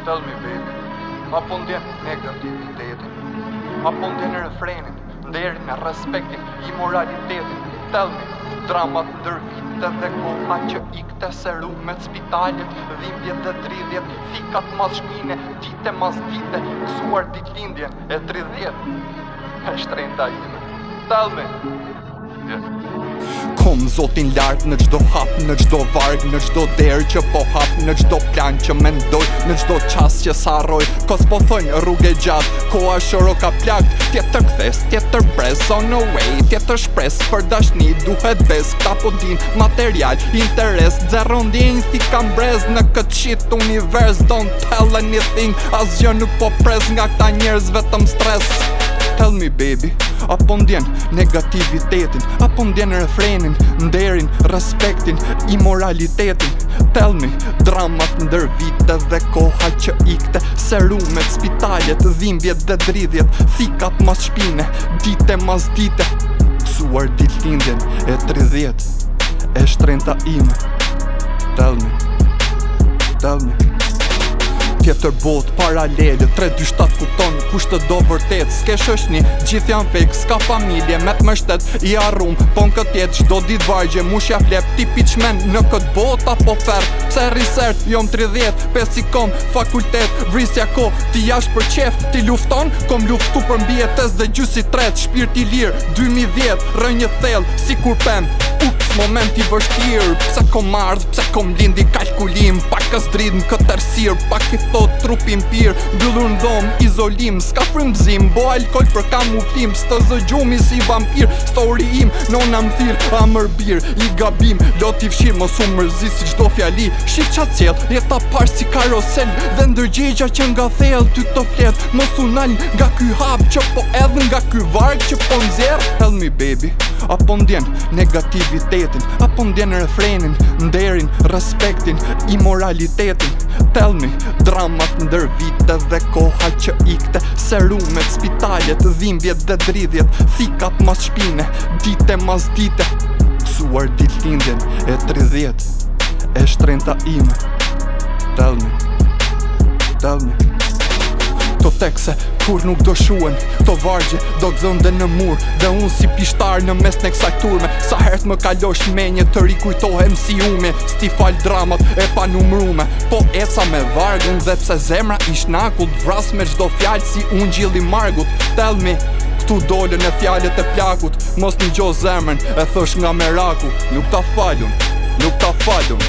Tell me baby, apo ndjen negativitetin, apo ndjen refrenin, nderin, respektin, imoralitetin. Tell me, dramat ndër vite dhe koha që ikte, serumet, spitalet, dhimbjet dhe dridhjet, fikat mas shpine, dite mas dite, kësuar ditëlindjen e 30, e shtrejnta ime. Tell me. Kom zotin lartë në gjdo hap, në gjdo varg, në gjdo derë që po hap, në gjdo plan që mendoj, në gjdo qas që saroj. Kos po thojnë rrugë e gjatë, koha shoro ka plakt. Tjetër kthes, tjetër brez, on the way, tjetër shpres, për dashni duhet bez. Kta po din material, interes, zero ndjenjë si kam brez. Në këtë shit univers, don't tell anything, asgjë nuk po pres nga këta njerëz, vetëm stres. Tell me baby, apo ndjen negativitetin, apo ndjen refrenin, nderin, respektin, imoralitetin. Tell me, dramat ndër vite dhe koha që ikte, serumet, spitalet, dhimbjet dhe dridhjet, fikat mas shpine, dite mas dite, kësuar ditëlindjen e 30, e shtrejnta ime. Tell me, tell me. Tjetër bot, paralele, 327 kupton, kush të do vërtet. S'ke shoshni, gjithë janë fake, s'ka familje, me të mështet, i arrum. Po në këtë jetë, gjdo dit vargje, mushja flep, ti piqmen në këtë bot apo fer. Pse risert, jom 30, pes i kom, fakultet, vrisja ko, ti jash për qef, ti lufton, kom luftu për mbjetes dhe gjysi tret, shpirt i lirë, 2010, rënjë thell, si kur pem. Ups, moment i vështirë, pse kom ardh, pse kom lindi kalkulim, pak as dridh në këtë ersir, pak i thot trupin pir, mbyllur në dhomë, izolim, s'ka frymzim, bo alkohol për kamuflim, s'të zëgjumi si vampir, story im, nona më thirë, a mërbir, i gabim, lot i fshirë, mos u mërzi si gjdo fjali, shif qa cjell, jeta par si karosel, dhe ndërgjegja që nga thell, ty të flet, mos u nal nga ky hap, që po edhe nga ky varg, që po nxerr. Tell me baby, apo ndjen negativitetin, apo ndjen refrenin, nderin, respektin, imoralitetin. Tell me, dramat ndër vite dhe koha që ikte, serumet, spitalet, dhimbjet dhe dridhjet, fikat mas shpine, dite mas dite, kësuar ditëlindjen e 30, e shtrejnta ime. Tell me, tell me. To tekse, kur nuk do shuen, to vargje, do gëzën dhe në mur, dhe unë si pishtar në mes në kësaj turme. Sa hert më kalosh menje, të rikujtohem si ume, sti fal dramat e pa numrume. Po eca me vargun dhe pse zemra ish nakut, vras me gjdo fjall si unë gjilli margut. Tell me, këtu dole në fjallet e plakut, mos një gjo zemrën, e thësh nga meraku. Nuk ta falun, nuk ta falun.